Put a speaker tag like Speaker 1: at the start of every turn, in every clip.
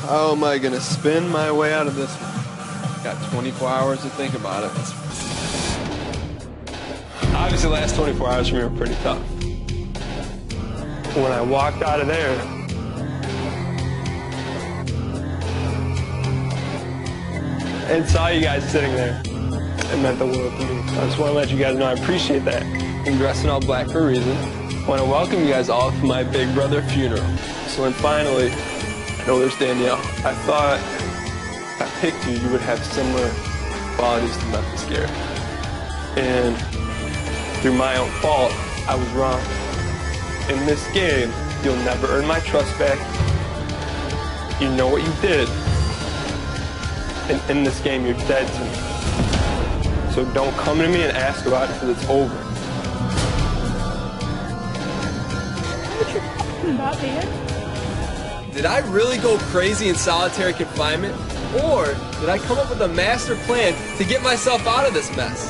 Speaker 1: How am I gonna spin my way out of this one? Got 24 hours to think about it. Obviously, the last 24 hours for me were pretty tough. When I walked out of there, and saw you guys sitting there, it meant the world to me. I just want to let you guys know I appreciate that. I'm dressing all black for a reason. I want to welcome you guys all to my big brother funeral. So when finally, I know there's Danielle. I thought if I picked you, you would have similar qualities to Memphis Garrett. And through my own fault, I was wrong. In this game, you'll never earn my trust back. You know what you did. And in this game, you're dead to me. So don't come to me and ask about it until it's over.
Speaker 2: What you talking about, man?
Speaker 1: Did I really go crazy in solitary confinement? Or did I come up with a master plan to get myself out of this mess?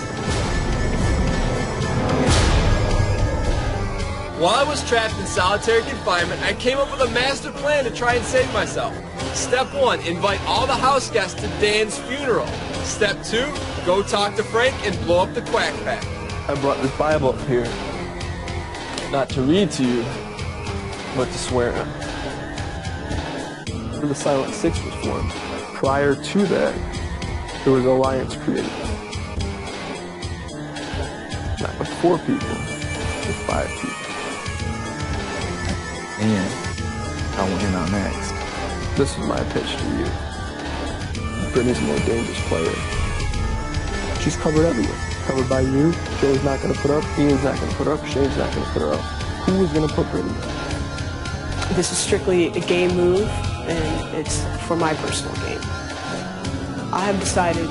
Speaker 1: While I was trapped in solitary confinement, I came up with a master plan to try and save myself. Step 1, invite all the house guests to Dan's funeral. Step 2, go talk to Frank and blow up the Quack Pack. I brought this Bible up here, not to read to you, but to swear on. The Silent Six was formed. Prior to that, there was an alliance created. Not with 4 people, with 5 people.
Speaker 3: And I want him out next.
Speaker 1: This is my pitch to you. Brittany's a more dangerous player. She's covered everywhere. Covered by you. Joe's not going to put up. Ian's not going to put up. Shane's not going to put her up. Who is going to put Brittany up?
Speaker 2: This is strictly a game move, and it's for my personal game. I have decided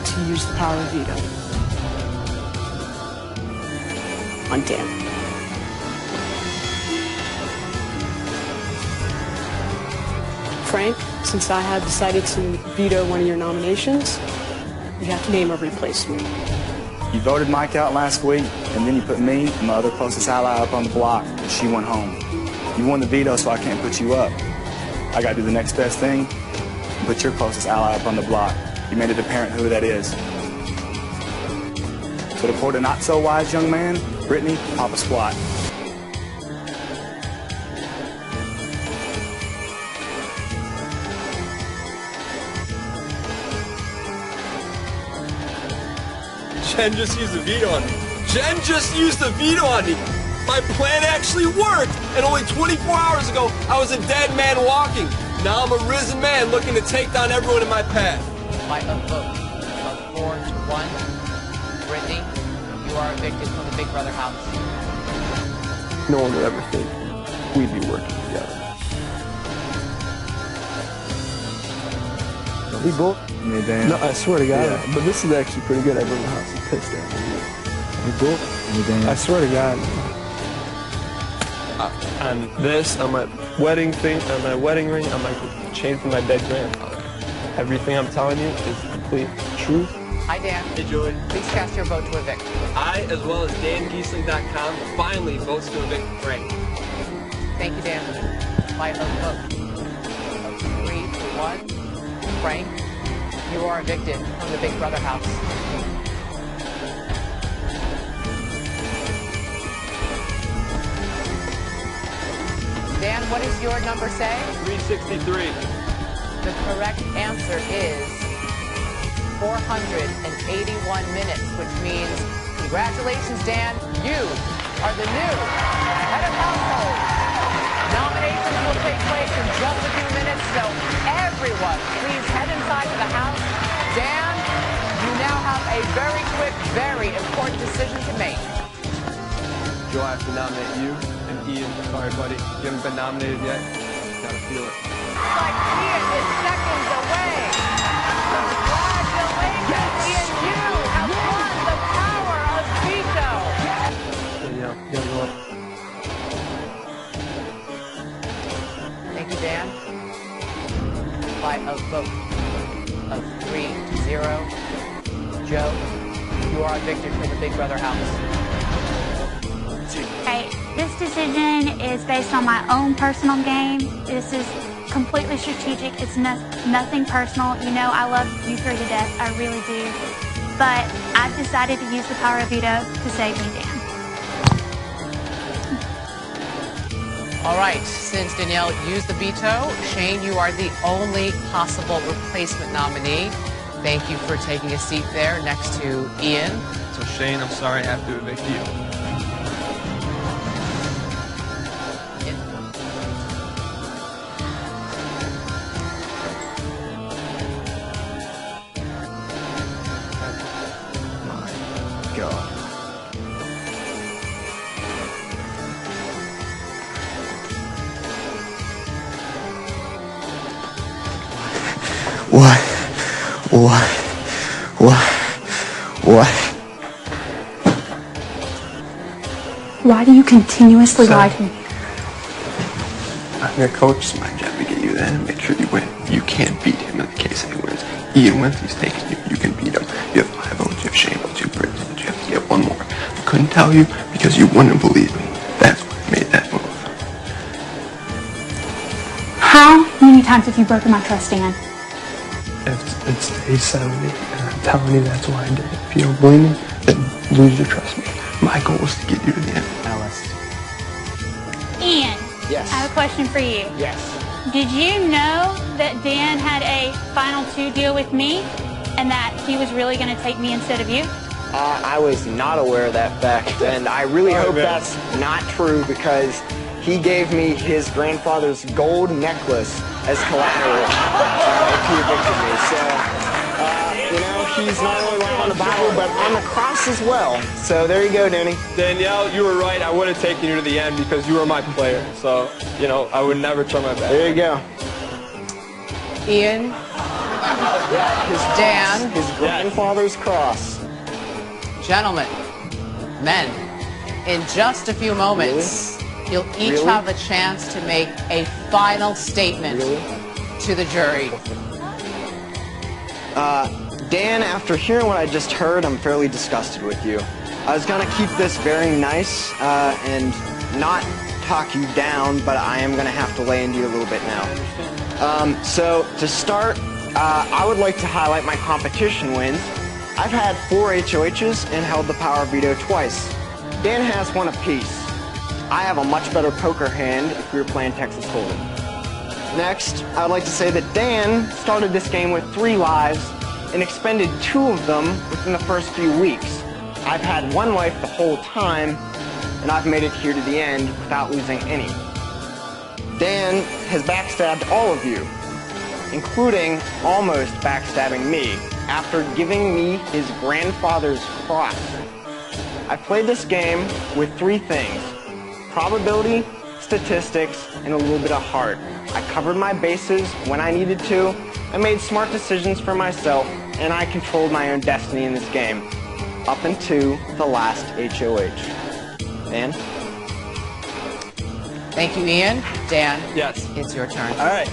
Speaker 2: to use the power of veto on Dan. Frank, since I have decided to veto one of your nominations, you have to name a replacement.
Speaker 3: You voted Mike out last week, and then you put me and my other closest ally up on the block, and she went home. You won the veto, so I can't put you up. I gotta do the next best thing and put your closest ally up on the block. You made it apparent who that is. So to quote a not-so-wise young man, Brittany, pop a squat.
Speaker 1: Jen just used a veto on me. Jen just used a veto on me. My plan actually worked. And only 24 hours ago, I was a dead man walking. Now I'm a risen man looking to take down everyone in my path.
Speaker 4: By a vote of 4 to 1, Brittany, you are evicted from the Big Brother house.
Speaker 1: No one would ever think we'd be working together. We both.
Speaker 3: Yeah, Dan.
Speaker 1: No, I swear to God. Yeah. But this is actually pretty good. Everyone in the house is pissed at me. We both.
Speaker 3: Yeah, Dan.
Speaker 1: I swear to God. On this, on my wedding thing, on my wedding ring, on my chain from my dead grandfather. Everything I'm telling you is complete truth.
Speaker 4: Hi, Dan.
Speaker 1: Hey, Julie.
Speaker 4: Please cast your vote to evict.
Speaker 1: I, as well as DanGiesling.com, finally votes to evict Frank.
Speaker 4: Thank you, Dan. By a vote of 3 to 1, Frank, you are evicted from the Big Brother house. Dan, what does your number say?
Speaker 1: 363.
Speaker 4: The correct answer is 481 minutes, which means, congratulations, Dan, you are the new head of household. Nominations will take place in just a few minutes, so everyone, please head inside to the house. Dan, you now have a very quick, very important decision to make.
Speaker 1: Joe, I have to nominate you and Ian. Sorry, buddy. You haven't been nominated yet. Gotta feel it.
Speaker 4: Like Ian is seconds away. Congratulations, Ian. You have won the power of veto.
Speaker 1: Yeah, you gotta go up.
Speaker 4: Thank you, Dan. By a vote of 3 to 0, Joe, you are evicted from the Big Brother house.
Speaker 5: Okay, this decision is based on my own personal game. This is completely strategic. It's nothing personal. You know I love you three to death. I really do. But I've decided to use the power of veto to save me, Dan.
Speaker 4: All right, since Danielle used the veto, Shane, you are the only possible replacement nominee. Thank you for taking a seat there next to Ian.
Speaker 1: So Shane, I'm sorry I have to evict you.
Speaker 6: What?
Speaker 5: Why do you continuously lie to me?
Speaker 1: I'm your coach. It's my job to get you that and make sure you win. You can't beat him in the case that he wins. Ian wins, he's taking you. You can beat him. You have 5 votes, you have Shane votes, you have Brittany votes. You have to get one more. I couldn't tell you because you wouldn't believe me. That's why I made that move.
Speaker 5: How many times have you broken my trust, Dan?
Speaker 1: It's day 70, and I'm telling you that's why I did it. If you don't believe me, then lose your trust me. My goal is to get you to the end.
Speaker 6: Alice.
Speaker 5: Ian.
Speaker 6: Yes.
Speaker 5: I have a question for you.
Speaker 6: Yes.
Speaker 5: Did you know that Dan had a Final 2 deal with me and that he was really going to take me instead of you?
Speaker 6: I was not aware of that fact, and I really hope that's not true because he gave me his grandfather's gold necklace as collateral if he evicted me. So, you know, he's not only on the Bible, but on the cross as well. So there you go, Danny.
Speaker 1: Danielle, you were right. I would have taken you to the end because you were my player. So, you know, I would never turn my back.
Speaker 6: There you go.
Speaker 4: Ian, Dan,
Speaker 6: His grandfather's cross.
Speaker 4: gentlemen, men, in just a few moments, you'll each
Speaker 6: Really?
Speaker 4: have a chance to make a final statement to the jury.
Speaker 6: Dan, after hearing what I just heard, I'm fairly disgusted with you. I was gonna keep this very nice and not talk you down, but I am gonna have to lay into you a little bit now. So to start, I would like to highlight my competition wins. I've had 4 HOHs and held the power veto twice. Dan has 1 apiece. I have a much better poker hand if we were playing Texas Hold'em. Next, I would like to say that Dan started this game with 3 lives and expended 2 of them within the first few weeks. I've had 1 life the whole time, and I've made it here to the end without losing any. Dan has backstabbed all of you, including almost backstabbing me after giving me his grandfather's cross. I played this game with 3 things: probability, statistics, and a little bit of heart. I covered my bases when I needed to, I made smart decisions for myself, and I controlled my own destiny in this game, up until the last HOH. Dan?
Speaker 4: Thank you, Ian. Dan,
Speaker 1: Yes.
Speaker 4: it's your turn.
Speaker 1: All right.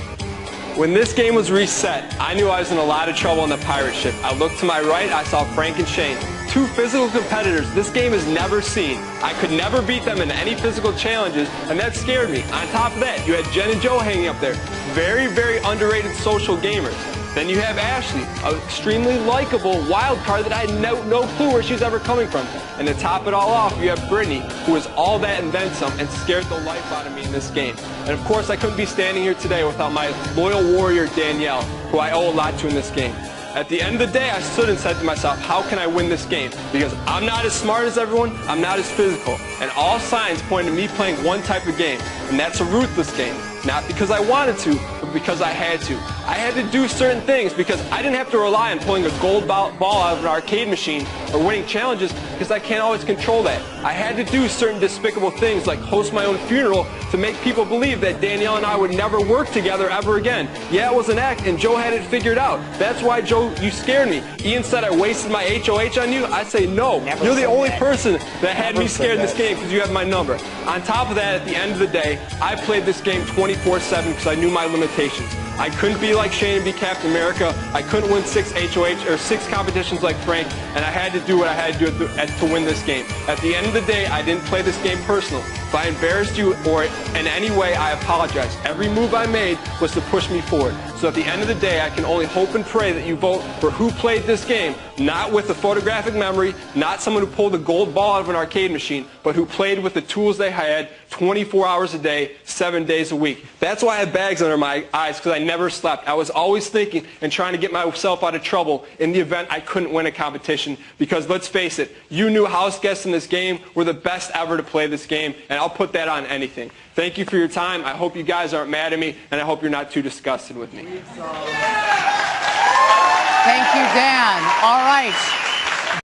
Speaker 1: When this game was reset, I knew I was in a lot of trouble on the pirate ship. I looked to my right, I saw Frank and Shane, 2 physical competitors this game has never seen. I could never beat them in any physical challenges, and that scared me. On top of that, you had Jen and Joe hanging up there. Very, very underrated social gamers. Then you have Ashley, an extremely likable wild card that I had no clue where she's ever coming from. And to top it all off, you have Brittany, who is all that and then some, and scared the life out of me in this game. And of course, I couldn't be standing here today without my loyal warrior, Danielle, who I owe a lot to in this game. At the end of the day, I stood and said to myself, how can I win this game? Because I'm not as smart as everyone, I'm not as physical. And all signs point to me playing one type of game, and that's a ruthless game. Not because I wanted to, but because I had to. I had to do certain things because I didn't have to rely on pulling a gold ball out of an arcade machine or winning challenges because I can't always control that. I had to do certain despicable things like host my own funeral to make people believe that Danielle and I would never work together ever again. Yeah, it was an act and Joe had it figured out. That's why, Joe, you scared me. Ian said I wasted my HOH on you. I say no. You're the only person that had me scared in this game because you have my number. On top of that, at the end of the day, I played this game 24/7 because I knew my limitations. I couldn't be like Shane and be Captain America. I couldn't win 6 HOH or 6 competitions like Frank, and I had to do what I had to do at to win this game. At the end of the day, I didn't play this game personal. If I embarrassed you or in any way, I apologize. Every move I made was to push me forward. So at the end of the day, I can only hope and pray that you vote for who played this game, not with a photographic memory, not someone who pulled a gold ball out of an arcade machine, but who played with the tools they had 24 hours a day, 7 days a week. That's why I have bags under my eyes, because I never slept. I was always thinking and trying to get myself out of trouble in the event I couldn't win a competition, because let's face it, you new house guests in this game were the best ever to play this game, and I'll put that on anything. Thank you for your time. I hope you guys aren't mad at me, and I hope you're not too disgusted with me.
Speaker 4: Thank you, Dan. All right.